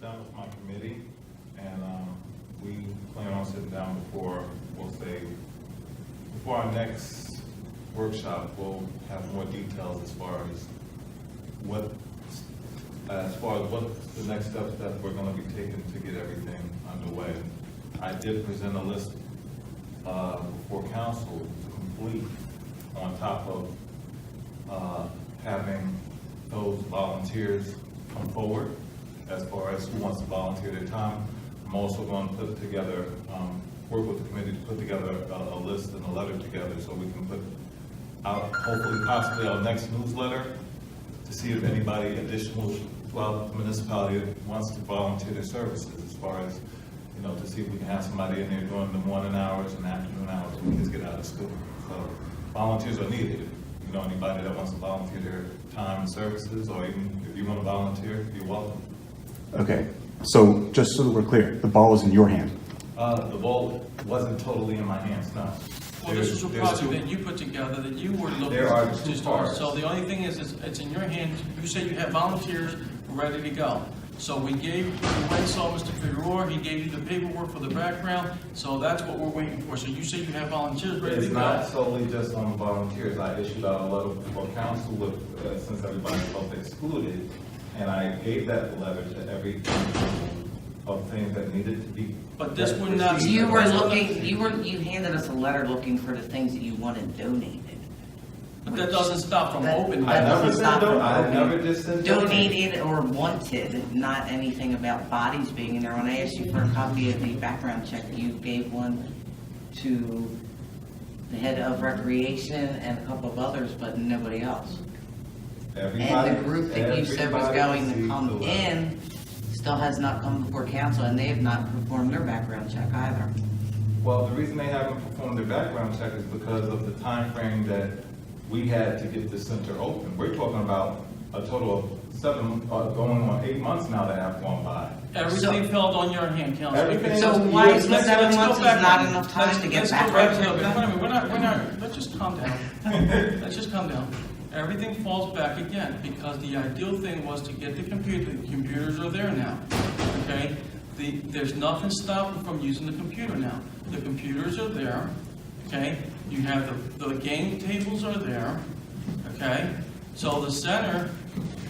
down with my committee, and we plan on sitting down before, we'll say, before our next workshop, we'll have more details as far as what the next steps that we're going to be taking to get everything underway. I did present a list before council to complete on top of having those volunteers come forward as far as who wants to volunteer their time. I'm also going to put together, work with the committee to put together a list and a letter together so we can put out, hopefully, possibly our next newsletter to see if anybody additional throughout the municipality wants to volunteer their services as far as, you know, to see if we can have somebody in there during the morning hours and afternoon hours when kids get out of school. So volunteers are needed. If you know anybody that wants to volunteer their time and services, or even if you want to volunteer, you're welcome. Okay, so just so that we're clear, the ball is in your hand. The ball wasn't totally in my hands, no. Well, this was a project that you put together that you were looking There are to two start. parts. So the only thing is, it's in your hands. You said you have volunteers ready to go. So we went and saw Mr. Figueroa, he gave you the paperwork for the background, so that's what we're waiting for. So you say you have volunteers ready to It's go? not solely just on volunteers. I issued out a letter for council with, since everybody felt excluded, and I gave that letter to every individual of things that needed to be. But this would not- You were looking, you handed us a letter looking for the things that you wanted donated. But that doesn't stop from That- opening. I that never doesn't said stop from I opening. never just said Donated or wanted, not anything about bodies being in there. When I asked you for a copy of the background check, you gave one to the head of recreation and a couple of others, but nobody else. And the group that you said was going to come in still has not come before council, and they have not performed their background check either. Well, the reason they haven't performed their background check is because of the time frame that we had to get the center open. We're talking about a total of 7, going on 8 months now that have gone by. Everything fell on your hand, Councilman. Everything- So why is the Let's 7 go months is back. not enough time to get Let's go background back a little check bit. Wait a done? minute, we're not, let's just calm down. Let's just calm down. Everything falls back again, because the ideal thing was to get the computers are there now, okay? There's nothing stopping from using the computer now. The computers are there, okay? You have the game tables are there, okay? So the center,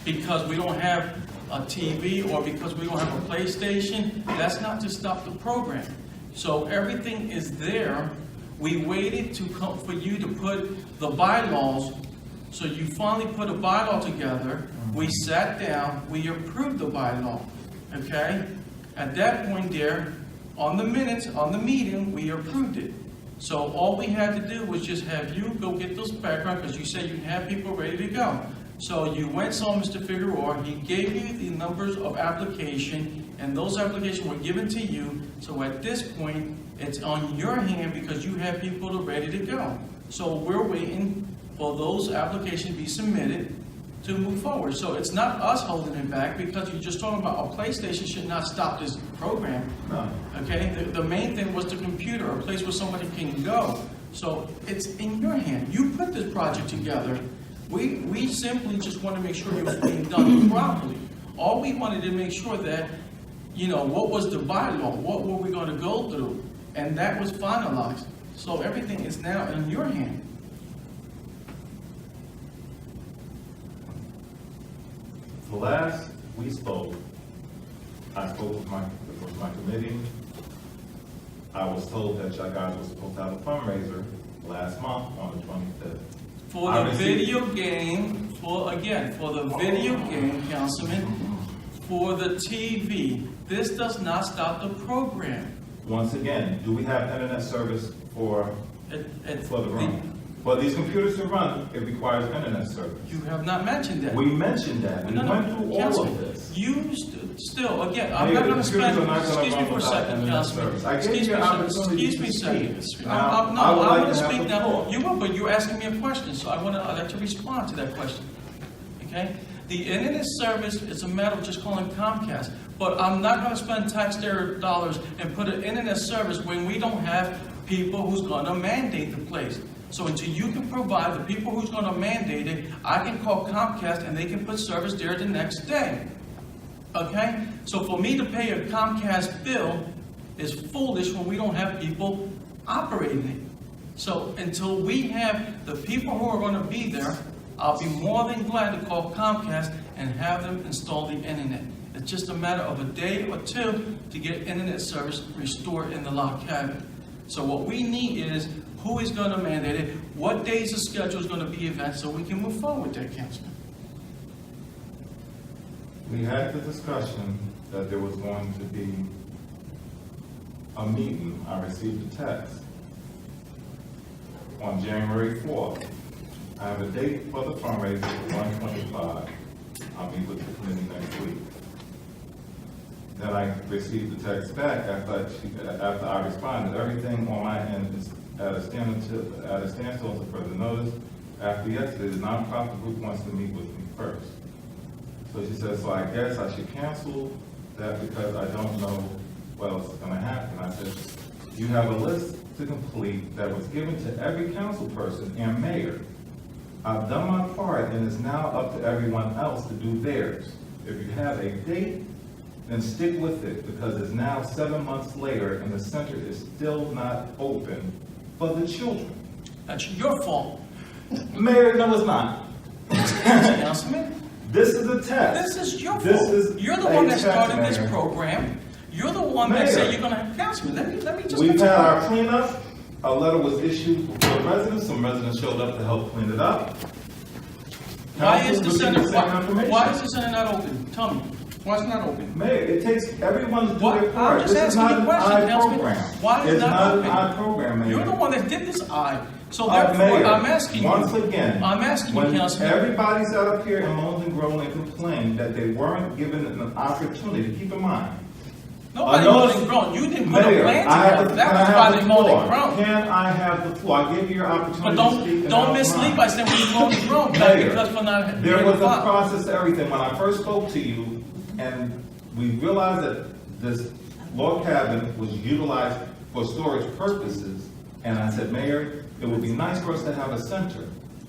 because we don't have a TV or because we don't have a PlayStation, that's not to stop the program. So everything is there. We waited to come for you to put the bylaws. So you finally put a bylaw together, we sat down, we approved the bylaw, okay? At that point there, on the minutes, on the meeting, we approved it. So all we had to do was just have you go get those background, because you said you have people ready to go. So you went, saw Mr. Figueroa, he gave you the numbers of application, and those applications were given to you. So at this point, it's on your hand because you have people that are ready to go. So we're waiting for those applications to be submitted to move forward. So it's not us holding it back, because you're just talking about a PlayStation should not stop this program. No. Okay, the main thing was the computer, a place where somebody can go. So it's in your hand. You put this project together. We simply just want to make sure it was being done properly. All we wanted to make sure that, you know, what was the bylaw? What were we going to go through? And that was finalized. So everything is now in your hand. The last we spoke, I spoke with my committee. I was told that y'all guys were supposed to have a fundraiser last month on the 25th. For the video game, for the video game, Councilman, for the TV, this does not stop the program. Once again, do we have internet service for the room? For these computers to run, it requires internet service. You have not mentioned that. We mentioned that. We No, went through all Councilman, of this. You still, again, I'm Mayor, not the going to computers spend, are not gonna excuse me run for a without second, internet Councilman. service. I gave Excuse you me, an sir. opportunity Excuse me, to sir. speak. No, Now, I would I like want to to have speak the now. floor. You will, but you're asking me a question, so I want to let you respond to that question. Okay? The internet service is a matter of just calling Comcast, but I'm not going to spend taxpayer dollars and put an internet service when we don't have people who's going to mandate the place. So until you can provide the people who's going to mandate it, I can call Comcast and they can put service there the next day. okay? So for me to pay a Comcast bill is foolish when we don't have people operating it. So until we have the people who are gonna be there, I'll be more than glad to call Comcast and have them install the internet. It's just a matter of a day or two to get internet service restored in the log cabin. So what we need is who is gonna mandate it, what days the schedule is gonna be events, so we can move forward there, Councilman. We had the discussion that there was going to be a meeting. I received a text on January 4th. I have a date for the fundraiser for 125. I'll meet with the committee next week. Then I received the text back after I responded. Everything on my end is at a standstill until further notice. After yesterday, the nonprofit group wants to meet with me first. So she said, so I guess I should cancel that because I don't know what else is gonna happen. I said, you have a list to complete that was given to every council person and mayor. I've done my part and it's now up to everyone else to do theirs. If you have a date, then stick with it because it's now 7 months later and the center is still not open for the children. That's your fault. Mayor, no it's not. Councilman, This is a test. this is your This fault. is You're the a one that test, started this Mayor. program. You're the one that Mayor. said you're gonna have, Councilman, let me just. We've had our cleanup. A letter was issued for the residents. Some residents showed up to help clean it up. Why is Council the received center, the same information. why is the center not open? Tell me, why is it not open? Mayor, it takes everyone to do What? their part. I'm just This is asking not you a an question, I Councilman. program. Why is it It's not not an open? I program, Mayor. You're the one that did this I. So Mayor, therefore, I'm asking you. once again, I'm asking you, when Councilman. everybody sat up here and moaned and groaned and complained that they weren't given an opportunity, keep in mind. Nobody Another- moaned and groaned. You didn't put a Mayor, plan I have together. the, That can I was have why the they moaned and floor? groaned. Can I have the floor? I gave you your opportunity But to speak. and don't that was mislead mine. by saying we moaned and groaned. Not Mayor, because we're not. there was a file. process to everything. When I first spoke to you, and we realized that this log cabin was utilized for storage purposes, and I said, Mayor, it would be nice for us to have a center.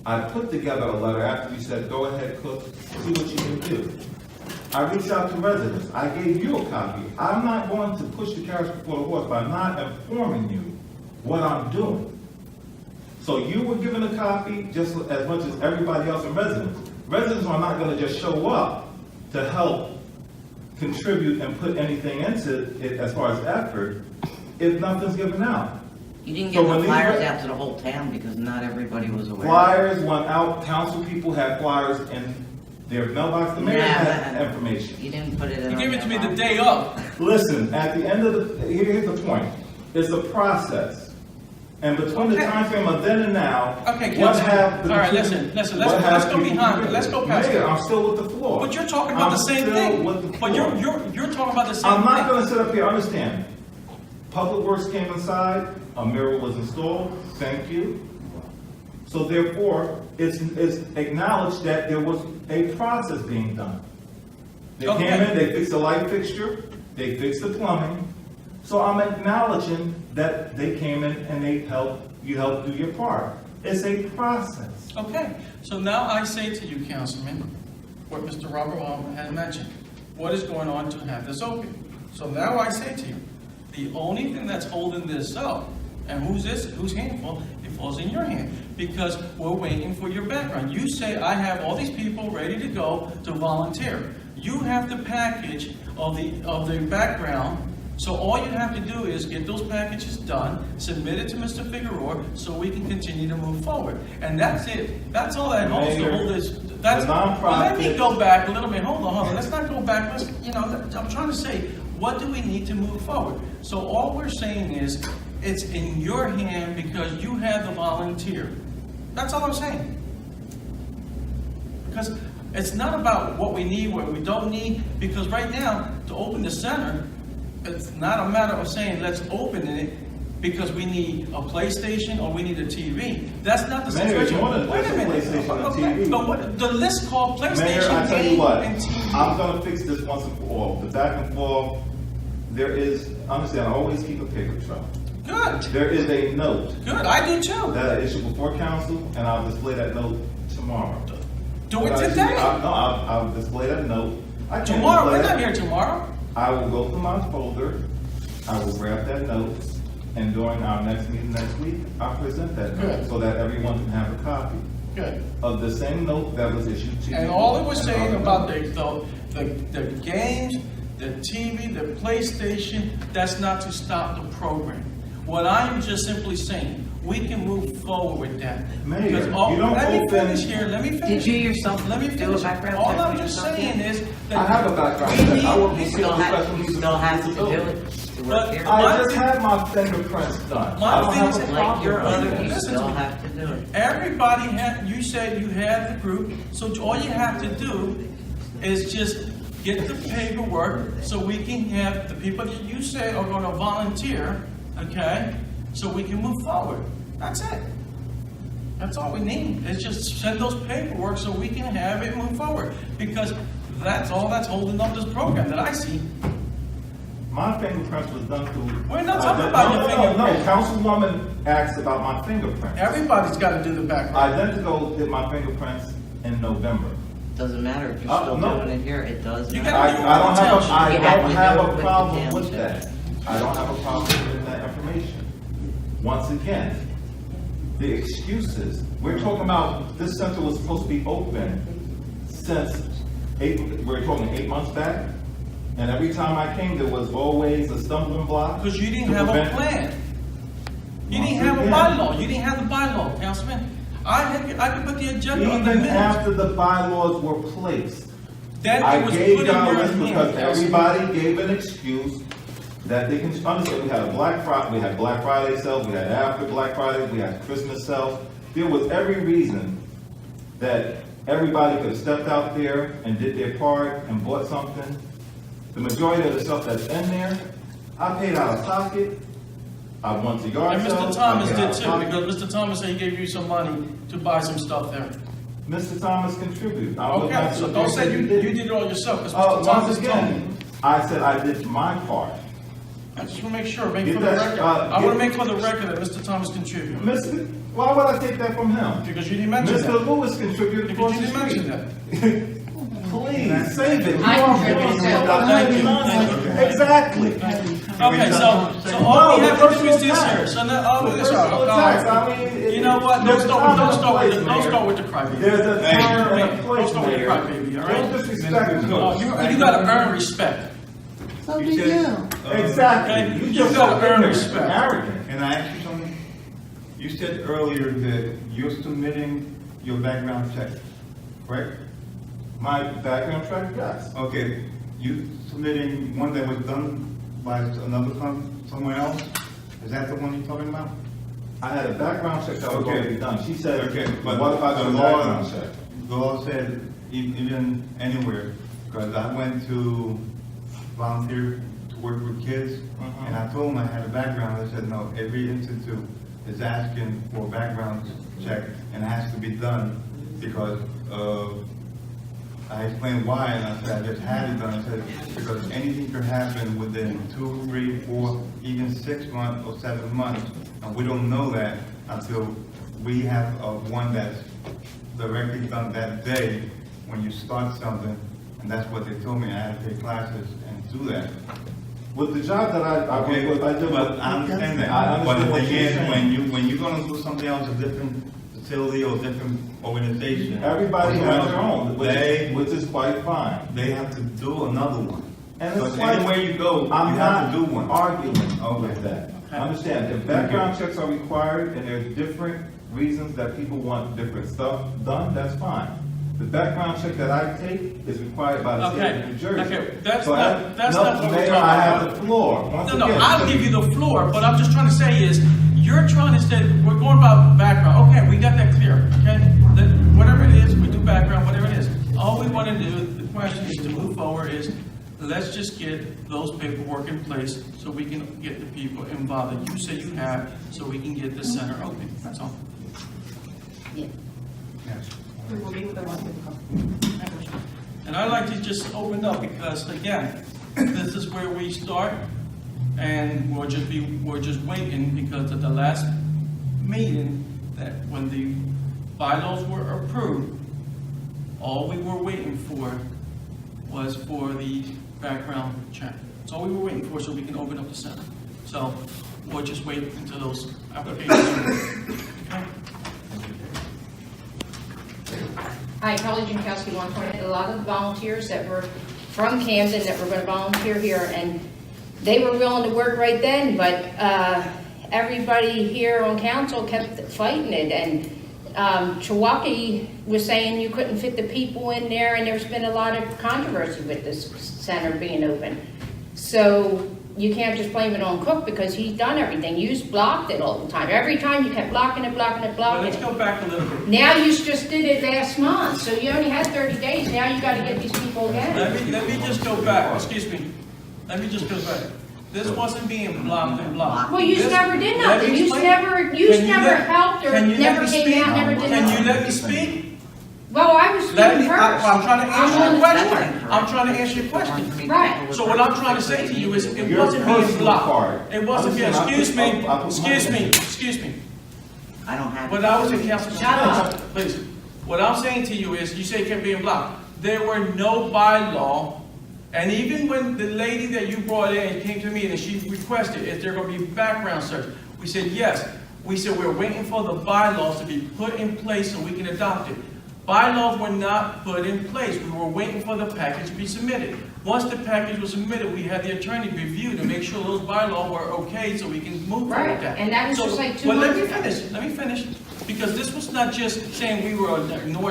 I put together a letter after you said, go ahead, Cook, see what you can do. I reached out to residents. I gave you a copy. I'm not going to push the carriage before the horse by not informing you what I'm doing. So you were given a copy just as much as everybody else in residents. Residents are not going to just show up to help contribute and put anything into it as far as effort if nothing's given out. You didn't So get when the these flyers re- out to the whole town because not everybody was aware. Flyers went out, council people had flyers in their mailbox, the mayor Nah, had nah. information. You didn't put it in. You our gave it to me the mailbox. day of. Listen, at the end of here's the point. It's a process. And between the Okay. time frame of then and now, Okay, what Councilman. have the All right, people- listen, let's what have go people behind it. given? Let's go past Mayor, it. I'm still with the floor. But you're talking about I'm the same still thing. with the But floor. you're talking about the same thing. I'm not gonna sit up here, understand. Public Works came inside, a mirror was installed, thank you. So therefore, it's acknowledged that there was a process being done. They Okay. came in, they fixed the light fixture, they fixed the plumbing. So I'm acknowledging that they came in and you helped do your part. It's a process. Okay, so now I say to you, Councilman, what Mr. Robert had mentioned, what is going on to have this open? So now I say to you, the only thing that's holding this up, and whose handful, it falls in your hand, because we're waiting for your background. You say, I have all these people ready to go to volunteer. You have the package of the background. So all you have to do is get those packages done, submit it to Mr. Figueroa, so we can continue to move forward. And that's it. That's all that holds the Mayor, whole this. That's. the nonprofit- Well, let me go back a little bit. Hold on. Let's not go back. I'm trying to say, what do we need to move forward? So all we're saying is, it's in your hand because you have the volunteer. That's all I'm saying. Because it's not about what we need, what we don't need, because right now, to open the center, it's not a matter of saying, let's open it, because we need a PlayStation or we need a TV. That's not the Mayor, situation. you want to Wait a just a minute. PlayStation and Okay, TV. but what, the list called Mayor, PlayStation, I tell you game, what, and TV. I'm gonna fix this once and for all. The back and forth, there is, understand, I always keep a paper trail. Good, There is a note good, I do too. that I issued before council, and I'll display that note tomorrow. Do it But I- today. I'll display that note. I can't Tomorrow, do we're that. not here tomorrow. I will go through my folder, I will grab that note, and during our next meeting next week, I'll present that note Good. so that everyone can have a copy Good. of the same note that was issued to you. And all it was and saying other about members. the games, the TV, the PlayStation, that's not to stop the program. What I'm just simply saying, we can move forward with that. Mayor, Because all- you don't let me open- finish here, let me finish. Did you yourself Let me do a finish. background All check I'm for just yourself saying yet? is that. I have a background we check. need- I work You with still people with have, special you needs still and have to do disabilities. it to But work here. I just had my fingerprints done. My I don't thing have is- a Like problem your with other, that. you Listen still to me. have to do it. Everybody had, you said you had the group, so all you have to do is just get the paperwork so we can have the people that you say are gonna volunteer, okay? So we can move forward. That's it. That's all we need, is just send those paperwork so we can have it move forward. Because that's all that's holding up this program that I see. My fingerprints was done through. We're not talking about your No, fingerprints. Councilwoman asked about my fingerprints. Everybody's gotta do the background. Identical did my fingerprints in November. Doesn't matter if you're still no. doing it here, it does You matter. gotta I don't have a, I You have don't to have do it a with the problem with township. that. I don't have a problem with that information. Once again, the excuses, we're talking about, this center was supposed to be open since we're talking 8 months back. And every time I came, there was always a stumbling block. Because you didn't to have a prevent- plan. You didn't Once have a again. bylaw. You didn't have the bylaw, Councilman. I could put the agenda on the Even minutes. after the bylaws were placed, Then I it was gave put in y'all your this because hand. everybody gave an excuse that they can understand. We had a Black Friday, we had Black Friday sales, we had after Black Friday, we had Christmas sales. There was every reason that everybody could have stepped out there and did their part and bought something. The majority of the stuff that's in there, I paid out of pocket. I went to yard And sales. Mr. Thomas I paid did out of too, pocket. because Mr. Thomas said he gave you some money to buy some stuff there. Mr. Thomas contributed. I was Okay, not so sure don't if say he you did. did it all yourself, because Mr. Thomas Once told me. again, I said I did my part. I just want to make sure, make Get for the that, record. uh, I want to get- make for the record that Mr. Thomas contributed. Mr., why would I take that from him? Because you didn't mention Mr. that. Lewis contributed Because across you the didn't street. mention that. Please, save it. I You are contributed doing too. something Thank you, thank you. Exactly. Okay, so all we have to do is this here. So now, The oh, personal sorry. attacks, I mean, You know what? there's Don't a time and a start with place, the, don't Mayor. start with the crybaby. There's a time and a Don't place, start with the Mayor. crybaby, all right? Don't disrespect me. No, you gotta earn respect, So do you. Exactly. Okay, You you just gotta so earn ignorant respect. and arrogant. And I asked you something? You said earlier that you're submitting your background check, correct? My background check, yes. Okay, you submitting one that was done by another someone else? Is that the one you're talking about? I had a background check that was Okay. already done. She said, Okay, but what about the your law- background check? The law said even anywhere, because I went to volunteer to work with kids, and I told them I had a background, they said, no, every institute is asking for a background check, and it has to be done, because, I explained why, and I said, I just had it done, I said, because anything could happen within 2, 3, 4, even 6 months or 7 months, and we don't know that until we have one that's directly done that day when you start something, and that's what they told me, I had to take classes and do that. With the job that I Okay, did, I did. but I understand that, I but understand the what thing you're is, saying. when you're gonna do something else, a different facility or different organization. Everybody has their own, They, which is quite fine. they have to do another one. And So it's quite- anywhere you go, you I'm have not to do one. arguing Okay. with that. Understand, if background checks are required and there's different reasons that people want different stuff done, that's fine. The background check that I take is required by the state Okay, of New Jersey. okay, that's So not- that's no, not what we're Mayor, talking I have about. the floor. Once No, again, I'll give you the floor, but I'm just trying to say is, you're trying to say, we're going about background, okay, we got that clear, okay? That whatever it is, we do background, whatever it is. All we want to do, the question is to move forward is, let's just get those paperwork in place so we can get the people involved that you say you have, so we can get the center open, that's all. Yes. We will leave the rest of And I like to just open up because, again, this is where we start, and we're just waiting because at the last meeting, that when the bylaws were approved, all we were waiting for was for the background check. That's all we were waiting for, so we can open up the center. So we'll just wait until those applications. Okay? Hi, Kelly Jankowski, 120. A lot of the volunteers that were from Camden that were going to volunteer here, and they were willing to work right then, but everybody here on council kept fighting it, and Chewocki was saying you couldn't fit the people in there, and there's been a lot of controversy with this center being open. So you can't just blame it on Cook because he's done everything. You just blocked it all the time. Every time you kept blocking it, blocking it, Well, blocking let's it. go back a little bit. Now you just did it last month, so you only had 30 days. Now you got to get these people again. Let me just go back, excuse me. Let me just go back. This wasn't being blocked and blocked. Well, you This- never did let me nothing. You explain. never Can you let- helped or can you let never me came speak? out, never did Can you nothing. let me speak? Well, I was Let speaking me, I'm first. trying to answer I'm your on- question. I'm trying to answer your question. Right. So what I'm trying to say to you is, it Your wasn't being personal blocked. card. It wasn't being, Understand, excuse me, I put my hand in. excuse me. I don't have. When I was in council. Shut up. Please. What I'm saying to you is, you say it kept being blocked. There were no bylaw, and even when the lady that you brought in came to me and she requested, is there gonna be background search? We said, yes. We said, we're waiting for the bylaws to be put in place so we can adopt it. Bylaws were not put in place. We were waiting for the package to be submitted. Once the package was submitted, we had the attorney review to make sure those bylaws were okay so we can move forward Right, with that. and that was So- just like 2 well, months ago. Let me finish, because this was not just saying we were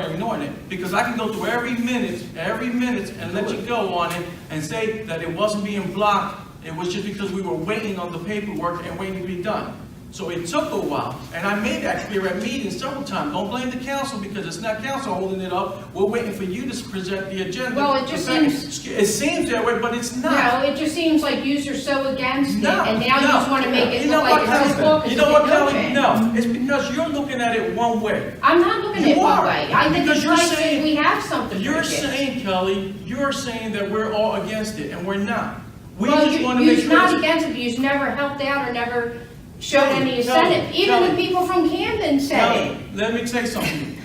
ignoring it, because I can go through every minute, and let you go on it, and say that it wasn't being blocked, it was just because we were waiting on the paperwork and waiting to be done. So it took a while, and I made that clear at meetings several times. Don't blame the council, because it's not council holding it up. We're waiting for you to present the agenda. Well, it just seems- It seems that way, but it's No, not. it just seems like yous are so against it, No, and now you no. just want to make it You know look like what, it's his fault Kelly? because You know it what, didn't Kelly? open. No, it's because you're looking at it one way. I'm not looking at You it one are. way. I think Because it's you're nice saying- that we have something for You're kids. saying, Kelly, you're saying that we're all against it, and we're not. We Well, just want to make you're sure. not it's- against it, but you've never helped out or never showed Kelly, any Kelly, incentive. Even the Kelly. people from Camden said Kelly, it. let me say something.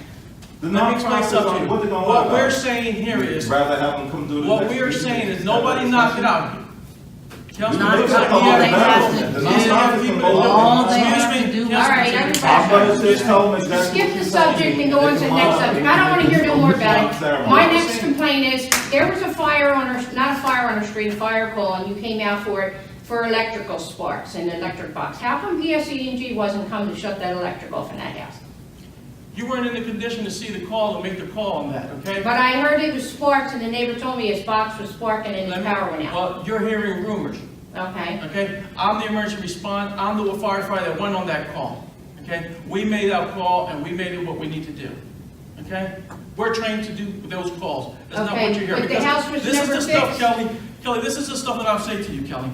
The Let me explain nonprofits, something to you. what they gonna What lie we're about? saying here is, Rather have them come do the what next we're meeting. saying is, nobody knocked it out. Councilman Not Brooks, all he they had have people- to The he had nonprofits people can that vote. All they Excuse have me, to do- Councilman All right, Brooks. everybody- I'm gonna just tell them exactly. Skip what the you're subject saying. and go on to the next subject. I don't want to hear no more about it. Ceremony. My next complaint is, there was a fire on our, not a fire on our street, a fire call, and you came out for it, for electrical sparks in the electric box. How come PSE&G wasn't coming to shut that electric off in that house? You weren't in the condition to see the call and make the call on that, okay? But I heard it was sparks, and the neighbor told me his box was sparking and his power went out. Well, you're hearing rumors, Okay? okay? I'm the emergency response, I'm the firefighter that went on that call, okay? We made our call and we made it what we need to do, okay? We're trained to do those calls. That's not Okay, what you're hearing. but the because house was this is never the stuff, fixed. Kelly, this is the stuff that I'll say to you, Kelly,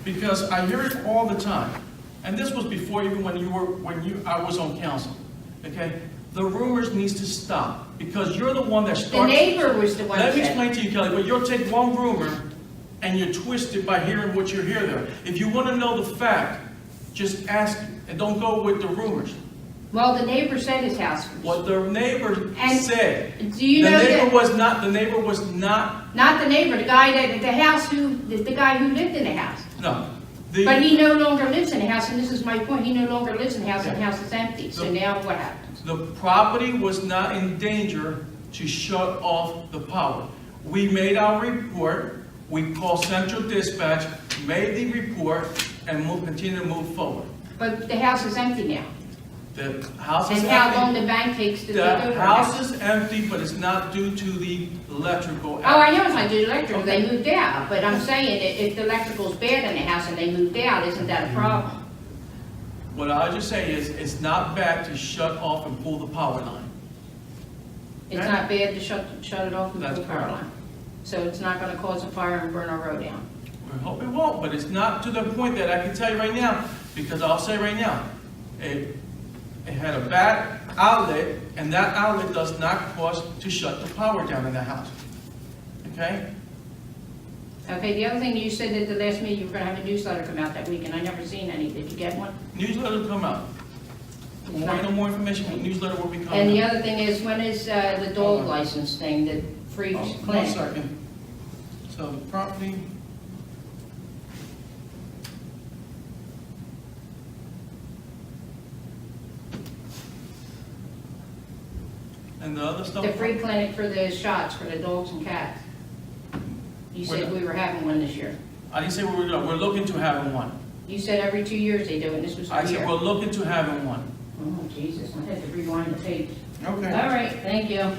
because I hear it all the time. And this was before even I was on council, okay? The rumors needs to stop, because you're the one that The starts. neighbor was the one Let that me said. explain to you, Kelly, but you'll take one rumor and you twist it by hearing what you hear there. If you want to know the fact, just ask and don't go with the rumors. Well, the neighbor said his house was. What the neighbor And said. do you The know neighbor that? the neighbor was not, Not the neighbor, the guy that, the guy who lived in the house. no. But he no longer lives in the house, and this is my point, he no longer lives in the house, and the house is empty, so now what happens? The property was not in danger to shut off the power. We made our report, we called Central Dispatch, made the report, and continue to move forward. But the house is empty now, The house is and how long empty. the bank takes to take over The the house house? is empty, but it's not due to the electrical. Oh, I know it's not the electrical, Okay. they moved out, but I'm saying, if the electrical's bad in the house and they moved out, isn't that a problem? What I just say is, it's not bad to shut off and pull the power line. It's Okay. not bad to shut it off and That's pull the power correct. line. So it's not gonna cause a fire and burn our road down. We hope it won't, but it's not to the point that I can tell you right now, because I'll say right now, it had a bad outlet, and that outlet does not cause to shut the power down in the house. Okay? Okay, the other thing, you said at the last meeting, you were gonna have a newsletter come out that week, and I never seen any, did you get one? Newsletter will come out. When we know more information, the newsletter will be coming out. And the other thing is, when is the dog license thing, the free Oh, clinic? 1 second. of the property. And the other stuff? The free clinic for the shots for the dogs and cats. You said we were having one this year. I didn't say we're looking to having one. You said every 2 years they do it, and this was I for a said year. we're looking to having one. Oh, Jesus, I had to rewind the tape. Okay. All right, thank you.